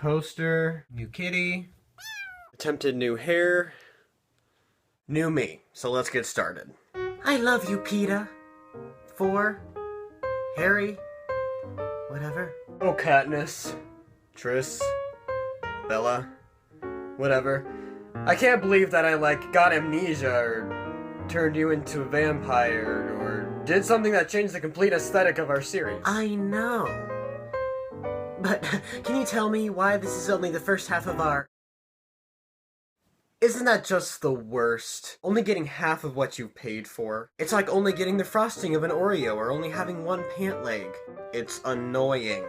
poster, new kitty, attempted new hair, new me. So let's get started. I love you, PETA. For Harry, whatever. Oh, Katniss, Triss, Bella, whatever. I can't believe that I, got amnesia, or turned you into a vampire, or did something that changed the complete aesthetic of our series. I know. But, can you tell me why this is only the first half of our... Isn't that just the worst? Only getting half of what you paid for. It's like only getting the frosting of an Oreo, or only having one pant leg. It's annoying.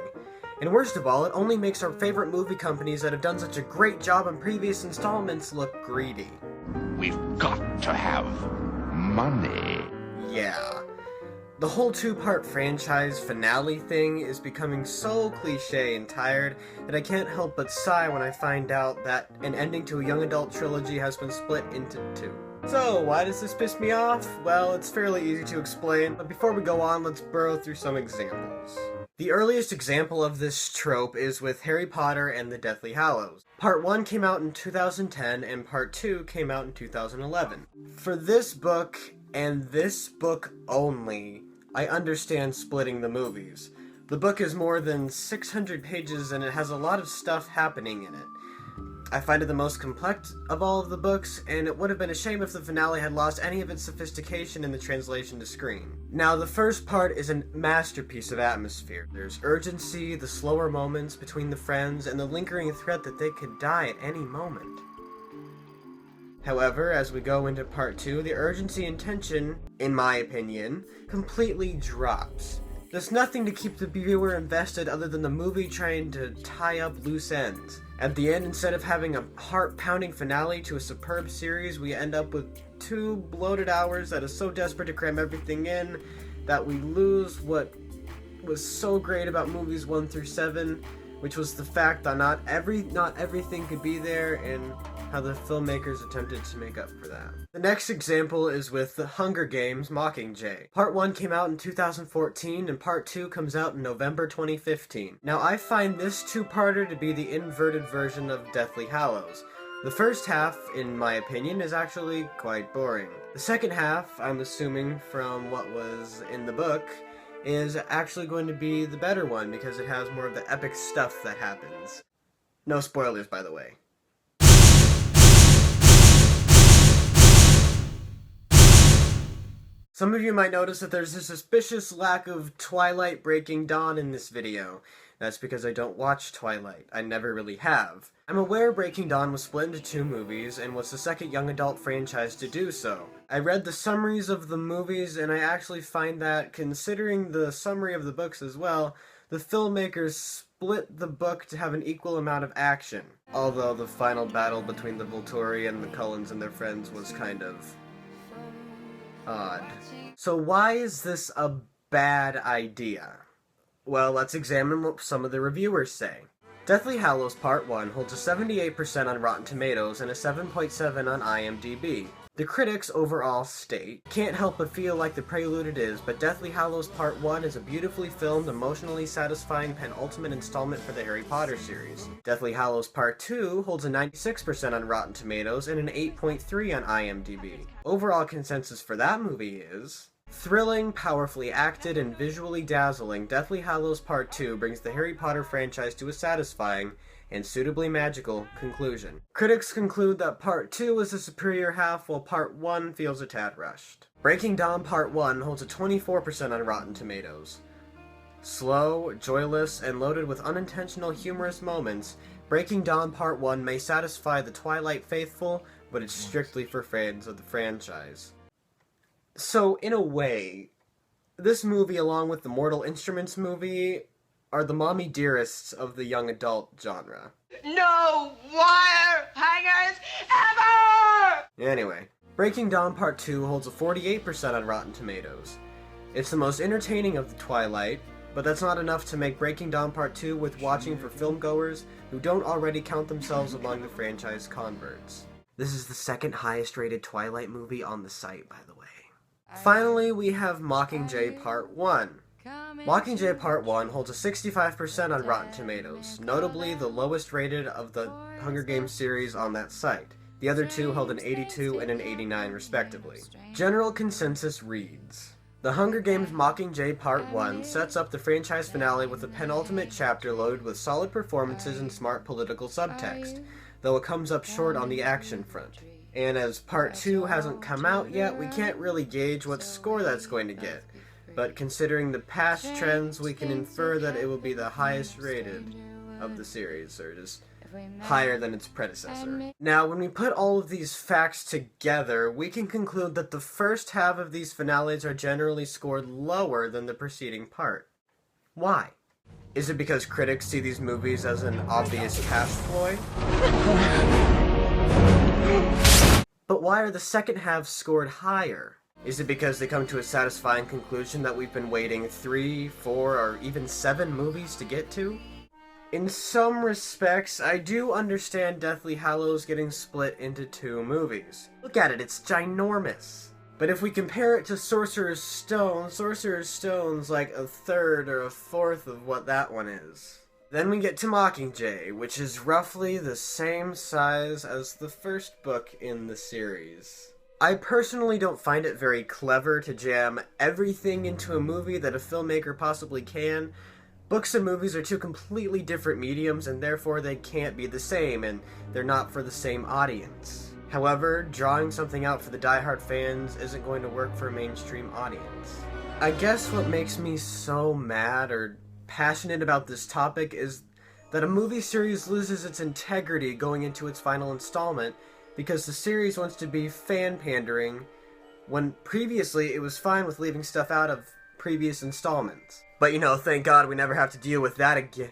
And worst of all, it only makes our favorite movie companies that have done such a great job in previous installments look greedy. We've got to have money. Yeah. The whole two-part franchise finale thing is becoming so cliche and tired that I can't help but sigh when I find out that an ending to a young adult trilogy has been split into two. So, why does this piss me off? Well, it's fairly easy to explain, but before we go on, let's burrow through some examples. The earliest example of this trope is with Harry Potter and the Deathly Hallows. Part 1 came out in 2010, and Part 2 came out in 2011. For this book, and this book only, I understand splitting the movies. The book is more than 600 pages, and it has a lot of stuff happening in it. I find it the most complex of all of the books, and it would have been a shame if the finale had lost any of its sophistication in the translation to screen. Now, the first part is a masterpiece of atmosphere. There's urgency, the slower moments between the friends, and the lingering threat that they could die at any moment. However, as we go into Part 2, the urgency and tension, in my opinion, completely drops. There's nothing to keep the viewer invested other than the movie trying to tie up loose ends. At the end, instead of having a heart-pounding finale to a superb series, we end up with 2 bloated hours that is so desperate to cram everything in that we lose what was so great about movies 1 through 7, which was the fact that not everything could be there, and how the filmmakers attempted to make up for that. The next example is with The Hunger Games: Mockingjay. Part 1 came out in 2014, and Part 2 comes out in November 2015. Now, I find this two-parter to be the inverted version of Deathly Hallows. The first half, in my opinion, is actually quite boring. The second half, I'm assuming from what was in the book, is actually going to be the better one because it has more of the epic stuff that happens. No spoilers, by the way. Some of you might notice that there's a suspicious lack of Twilight Breaking Dawn in this video. That's because I don't watch Twilight. I never really have. I'm aware Breaking Dawn was split into 2 movies and was the second young adult franchise to do so. I read the summaries of the movies, and I actually find that, considering the summary of the books as well, the filmmakers split the book to have an equal amount of action. Although the final battle between the Volturi and the Cullens and their friends was kind of odd. So why is this a bad idea? Well, let's examine what some of the reviewers say. Deathly Hallows Part 1 holds a 78% on Rotten Tomatoes and a 7.7 on IMDb. The critics overall state, "Can't help but feel like the prelude it is, but Deathly Hallows Part 1 is a beautifully filmed, emotionally satisfying penultimate installment for the Harry Potter series." Deathly Hallows Part 2 holds a 96% on Rotten Tomatoes and an 8.3 on IMDb. Overall consensus for that movie is, thrilling, powerfully acted, and visually dazzling, Deathly Hallows Part 2 brings the Harry Potter franchise to a satisfying and suitably magical conclusion. Critics conclude that Part 2 is the superior half, while Part 1 feels a tad rushed. Breaking Dawn Part 1 holds a 24% on Rotten Tomatoes. Slow, joyless, and loaded with unintentional humorous moments, Breaking Dawn Part 1 may satisfy the Twilight faithful, but it's strictly for fans of the franchise. So, in a way, this movie, along with the Mortal Instruments movie, are the mommy dearests of the young adult genre. No wire hangers ever! Anyway, Breaking Dawn Part 2 holds a 48% on Rotten Tomatoes. It's the most entertaining of the Twilight, but that's not enough to make Breaking Dawn Part 2 worth watching for filmgoers who don't already count themselves among the franchise converts. This is the second highest rated Twilight movie on the site, by the way. Finally, we have Mockingjay Part 1. Mockingjay Part 1 holds a 65% on Rotten Tomatoes, notably the lowest rated of the Hunger Games series on that site. The other two held an 82 and an 89 respectively. General consensus reads: The Hunger Games Mockingjay Part 1 sets up the franchise finale with a penultimate chapter loaded with solid performances and smart political subtext, though it comes up short on the action front. And as Part 2 hasn't come out yet, we can't really gauge what score that's going to get. But considering the past trends, we can infer that it will be the highest rated of the series, or just higher than its predecessor. Now, when we put all of these facts together, we can conclude that the first half of these finales are generally scored lower than the preceding part. Why? Is it because critics see these movies as an obvious cash ploy? But why are the second halves scored higher? Is it because they come to a satisfying conclusion that we've been waiting 3, 4, or even 7 movies to get to? In some respects, I do understand Deathly Hallows getting split into 2 movies. Look at it, it's ginormous. But if we compare it to Sorcerer's Stone's like a third or a fourth of what that one is. Then we get to Mockingjay, which is roughly the same size as the first book in the series. I personally don't find it very clever to jam everything into a movie that a filmmaker possibly can. Books and movies are two completely different mediums, and therefore they can't be the same, and they're not for the same audience. However, drawing something out for the diehard fans isn't going to work for a mainstream audience. I guess what makes me so mad or passionate about this topic is that a movie series loses its integrity going into its final installment because the series wants to be fan pandering when previously it was fine with leaving stuff out of previous installments. But you know, thank God we never have to deal with that again.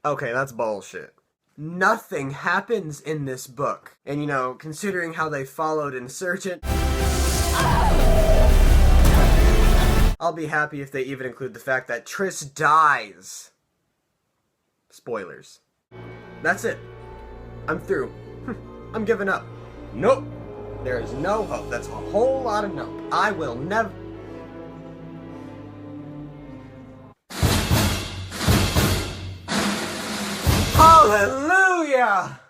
Okay, that's bullshit. Nothing happens in this book. And you know, considering how they followed Insurgent, I'll be happy if they even include the fact that Triss dies. Spoilers. That's it. I'm through. I'm giving up. Nope. There is no hope. That's a whole lot of nope. I will never... Hallelujah!